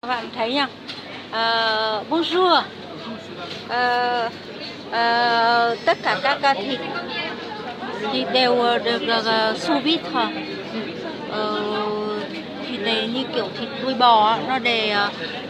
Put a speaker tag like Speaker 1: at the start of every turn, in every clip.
Speaker 1: Các bạn thấy nhá. Bonjour. Tất cả các thịt đều được sous vide thôi. Thịt này như kiểu thịt đuôi bò, nó để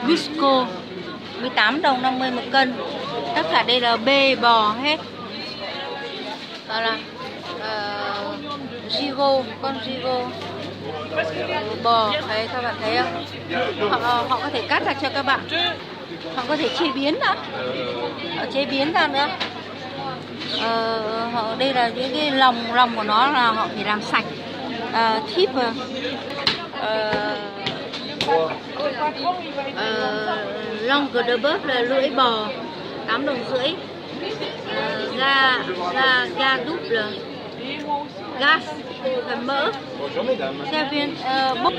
Speaker 1: Visco 18 đồng 50 một cân. Tất cả đây là bê bò hết. Đó là gigot, con gigot bò. Đấy, các bạn thấy không? Họ có thể cắt ra cho các bạn. Họ có thể chế biến nữa. Chế biến ra nữa. Đây là những cái lòng của nó là họ phải làm sạch. Thíp langue de bœuf là lưỡi bò 8 đồng rưỡi. Ga double gas phải mỡ.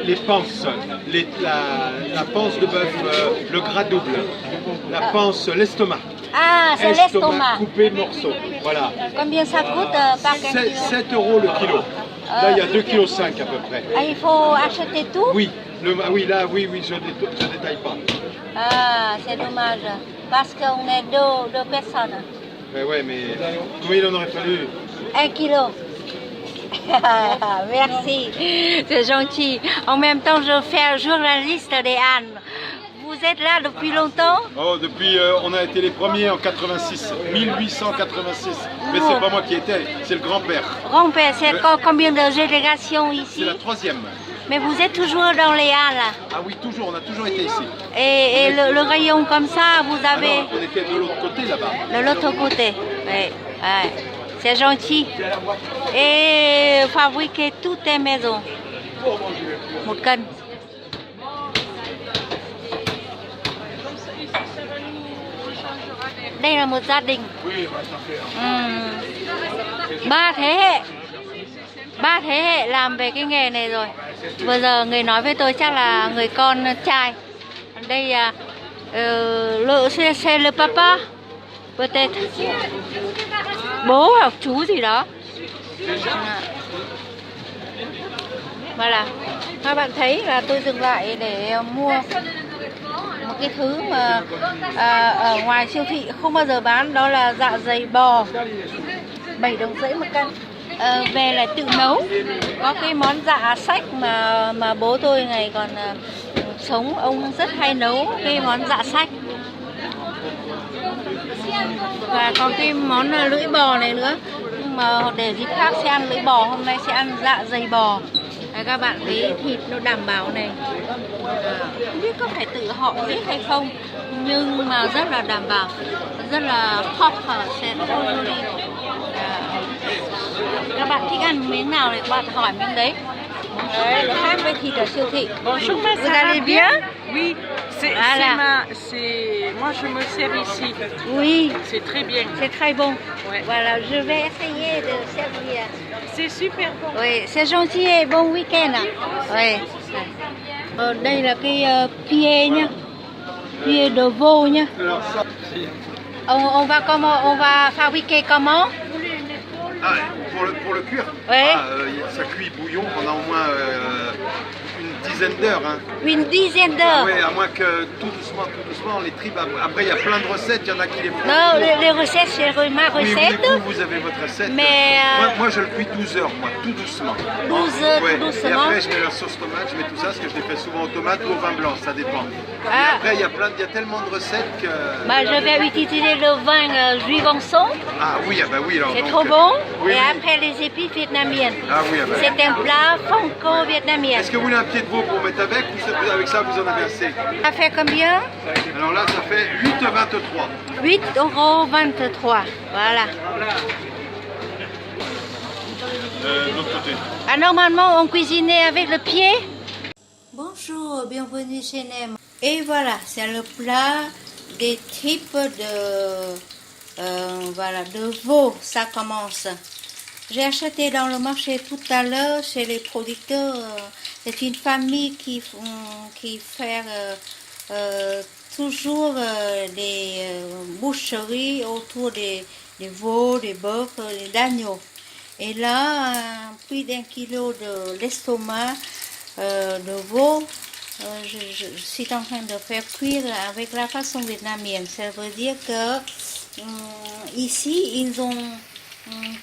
Speaker 2: Les panses, la panse de bœuf, le gras double, la panse, l'estomac.
Speaker 1: Ah, c'est l'estomac.
Speaker 2: Coupé morceaux, voilà.
Speaker 1: Combien ça coûte par kilo?
Speaker 2: 7 € le kilo. Là, il y a 2,5 kg à peu près.
Speaker 1: Ah, il faut acheter tout?
Speaker 2: Oui, oui, je détaille pas.
Speaker 1: Ah, c'est dommage. Parce qu'on est deux personnes.
Speaker 2: Mais ouais, mais combien il en aurait fallu?
Speaker 1: 1 kilo. Merci, c'est gentil. En même temps, je fais journaliste des Annes. Vous êtes là depuis longtemps?
Speaker 2: Oh, depuis, on a été les premiers en 86, 1886. Mais c'est pas moi qui étais, c'est le grand-père.
Speaker 1: Grand-père, c'est combien de générations ici?
Speaker 2: C'est la 3e.
Speaker 1: Mais vous êtes toujours dans les Halles?
Speaker 2: Ah oui, toujours, on a toujours été ici.
Speaker 1: Et le rayon comme ça, vous avez?
Speaker 2: Alors, on était de l'autre côté là-bas.
Speaker 1: De l'autre côté, oui. Ouais. C'est gentil. Et fabriquer toutes les maisons. Một cân. Đây là một gia đình. Ba thế hệ làm về cái nghề này rồi. Vừa giờ người nói với tôi chắc là người con trai. Đây c'est le papa. Peut-être bố hoặc chú gì đó. Voilà. Các bạn thấy là tôi dừng lại để mua một cái thứ mà ở ngoài siêu thị không bao giờ bán, đó là dạ dày bò 7 đồng rưỡi một cân. Về là tự nấu. Có cái món dạ sách mà bố tôi ngày còn sống, ông rất hay nấu cái món dạ sách. Và còn cái món lưỡi bò này nữa. Nhưng mà để dịp khác sẽ ăn lưỡi bò, hôm nay sẽ ăn dạ dày bò. Đấy, các bạn thấy thịt nó đảm bảo này. Không biết có phải tự họ giết hay không, nhưng mà rất là đảm bảo, rất là proper, c'est trop joli. Các bạn thích ăn miếng nào thì các bạn hỏi miếng đấy. Đấy, khác với thịt ở siêu thị.
Speaker 3: Bonjour,
Speaker 1: Vous allez bien?
Speaker 3: Oui,
Speaker 1: Voilà.
Speaker 3: moi je me sers ici.
Speaker 1: Oui,
Speaker 3: C'est très bien.
Speaker 1: c'est très bon.
Speaker 3: Ouais.
Speaker 1: Voilà, je vais essayer de servir.
Speaker 3: C'est super bon.
Speaker 1: Oui, c'est gentil et bon week-end. Oui. Đây là cái pied nhá. Pied de veau nhá. On va fabriquer comment?
Speaker 2: Ah, pour le cuire?
Speaker 1: Ouais.
Speaker 2: Ça cuit bouillon pendant au moins une dizaine d'heures. Hein.
Speaker 1: Une dizaine d'heures.
Speaker 2: Oui, à moins que tout doucement, les tripes. Après, il y a plein de recettes, il y en a qui les font.
Speaker 1: Non, les recettes, c'est ma recette.
Speaker 2: Oui, vous avez votre recette.
Speaker 1: Mais
Speaker 2: moi, je le cuis 12 heures, moi, tout doucement.
Speaker 1: 12 heures,
Speaker 2: Ouais.
Speaker 1: tout doucement.
Speaker 2: Et après, je mets la sauce tomate, je mets tout ça, parce que je les fais souvent aux tomates ou au vin blanc, ça dépend. Et après, il y a tellement de recettes que...
Speaker 1: Bah, je vais utiliser le vin Juivenson.
Speaker 2: Ah oui, alors...
Speaker 1: C'est
Speaker 2: donc,
Speaker 1: trop bon.
Speaker 2: oui,
Speaker 1: Et
Speaker 2: oui.
Speaker 1: après, les épices vietnamiennes.
Speaker 2: Ah oui,
Speaker 1: C'est un plat franco-vietnamien.
Speaker 2: Est-ce que vous voulez un pied de veau pour mettre avec, ou avec ça, vous en avez assez?
Speaker 1: Ça fait combien?
Speaker 2: Alors là, ça fait 8,23 €.
Speaker 1: 8,23 €. Voilà.
Speaker 2: De l'autre côté.
Speaker 1: Ah, normalement, on cuisinait avec le pied. Bonjour, bienvenue chez Nem. Et voilà, c'est le plat des types de veau. Ça commence. J'ai acheté dans le marché tout à l'heure chez les producteurs. C'est une famille qui fait toujours des boucheries autour des veaux, des bœufs, des agneaux. Et là, plus d'1 kilo de l'estomac de veau je suis en train de faire cuire avec la façon vietnamienne. Ça veut dire que ici, ils ont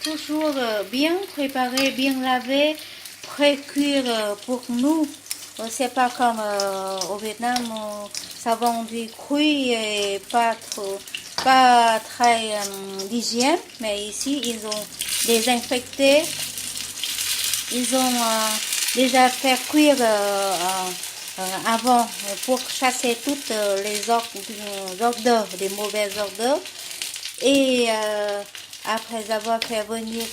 Speaker 1: toujours bien préparé, bien lavé, pré-cuire pour nous. C'est pas comme au Vietnam, savon du cuit et pas très d'hygiène, mais ici, ils ont désinfecté. Ils ont déjà fait cuire avant pour chasser toutes les odeurs, des mauvaises odeurs. Et après avoir fait venir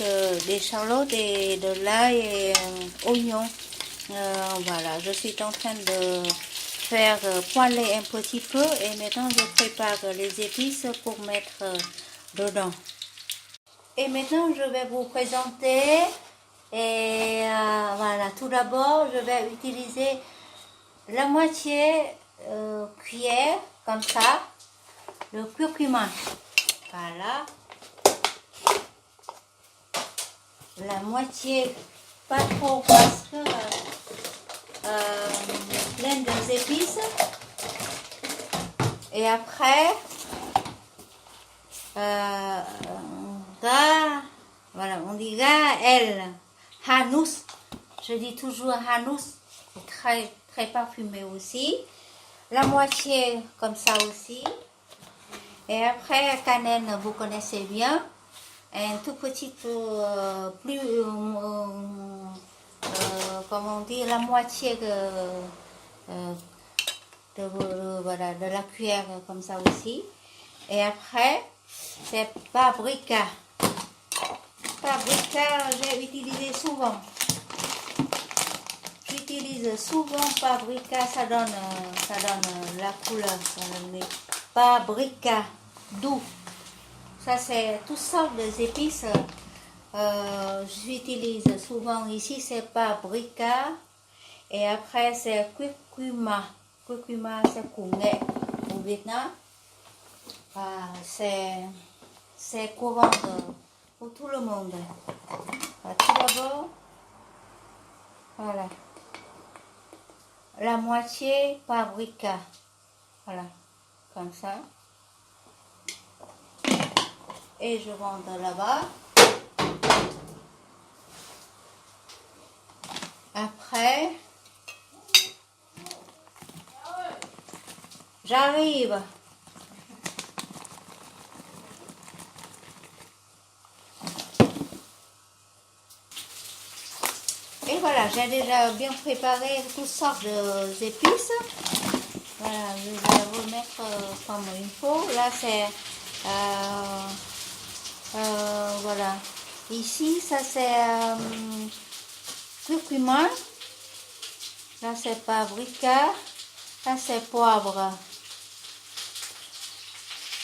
Speaker 1: des charlottes et de l'ail et oignons, voilà, je suis en train de faire poêler un petit peu et maintenant je prépare les épices pour mettre dedans. Et maintenant je vais vous présenter. Et voilà, tout d'abord, je vais utiliser la moitié cuillère, comme ça, de curcuma. Voilà. La moitié, pas trop, parce que plein d'épices. Et après, voilà, on dit elle. Hanous, je dis toujours hanous, très, très parfumé aussi. La moitié comme ça aussi. Et après, cannelle, vous connaissez bien. Un tout petit peu plus, comment on dit, la moitié voilà, de la cuillère comme ça aussi. Et après, c'est paprika. Paprika, j'ai utilisé souvent. J'utilise souvent paprika, ça donne la couleur. Ça donne paprika doux. Ça, c'est toutes sortes d'épices. J'utilise souvent ici, c'est paprika. Et après, c'est curcuma. Curcuma, c'est congé au Vietnam. C'est courant pour tout le monde. Tout d'abord, voilà, la moitié paprika, voilà, comme ça. Et je rentre là-bas. Après, j'arrive. Et voilà, j'ai déjà bien préparé toutes sortes d'épices. Voilà, je vais vous mettre comme il faut. Là, c'est... voilà. Ici, ça c'est curcuma. Là, c'est paprika. Là, c'est poivre.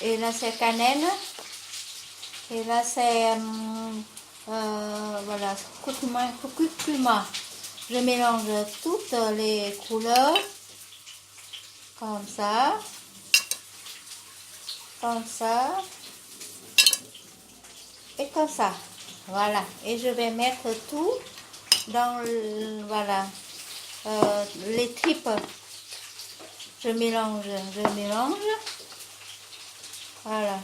Speaker 1: Et là, c'est cannelle. Et là, c'est... voilà, curcuma. Je mélange toutes les couleurs comme ça, et comme ça. Voilà, et je vais mettre tout dans voilà, les tripes. Je mélange. Voilà.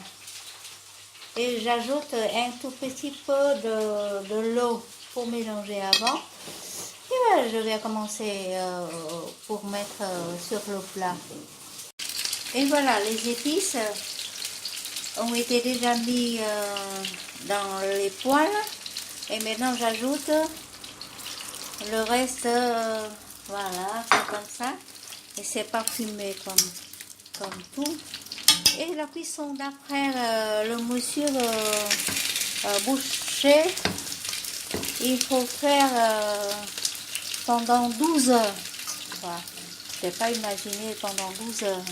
Speaker 1: Et j'ajoute un tout petit peu de l'eau pour mélanger avant. Et voilà, je vais commencer pour mettre sur le plat. Et voilà, les épices ont été déjà mis dans les poêles. Et maintenant, j'ajoute le reste. Voilà, c'est comme ça. Et c'est parfumé comme tout. Et la cuisson d'après le monsieur boucher, il faut faire pendant 12 heures. Voilà. Je ne peux pas imaginer pendant 12 heures,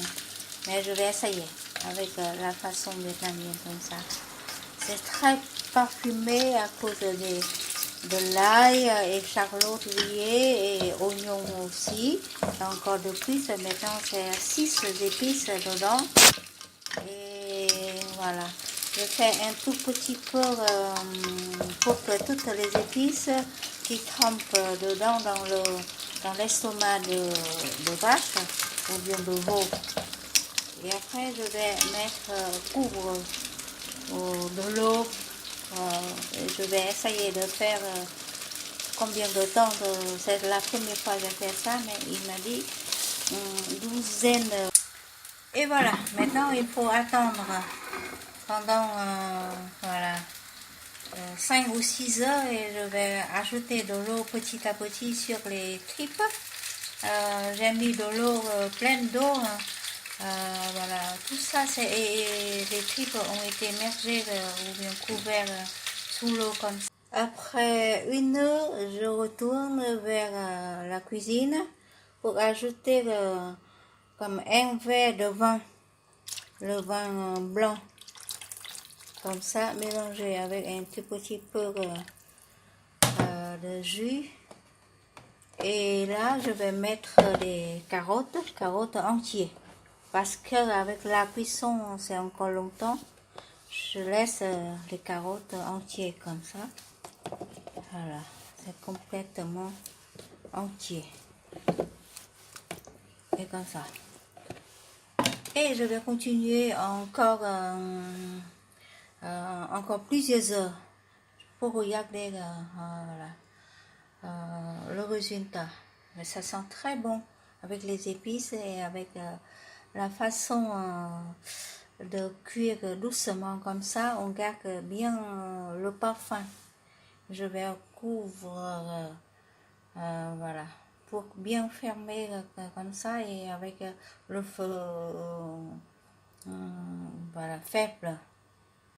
Speaker 1: mais je vais essayer avec la façon vietnamienne comme ça. C'est très parfumé à cause de l'ail et charlotte grillée et oignons aussi. Encore de plus, maintenant c'est 6 épices dedans. Et voilà, je fais un tout petit peu pour que toutes les épices qui trempent dedans dans dans l'estomac de vache ou bien de veau. Et après, je vais mettre couvre de l'eau. Je vais essayer de faire combien de temps. C'est la première fois que j'ai fait ça, mais il m'a dit une douzaine. Et voilà, maintenant il faut attendre pendant voilà, 5 ou 6 heures et je vais ajouter de l'eau petit à petit sur les tripes. J'ai mis de l'eau, pleine d'eau. Voilà, tout ça, et les tripes ont été immergées ou bien couvertes sous l'eau comme ça. Après 1 heure, je retourne vers la cuisine pour ajouter comme un verre de vin, le vin blanc, comme ça, mélangé avec un tout petit peu de jus. Et là, je vais mettre des carottes entières. Parce qu'avec la cuisson, c'est encore longtemps. Je laisse les carottes entières comme ça. Voilà, c'est complètement entier. Et comme ça. Et je vais continuer encore, encore plusieurs heures pour regarder le résultat. Mais ça sent très bon avec les épices et avec la façon de cuire doucement comme ça. On garde bien le parfum. Je vais couvrir, voilà, pour bien fermer comme ça et avec le feu voilà, faible.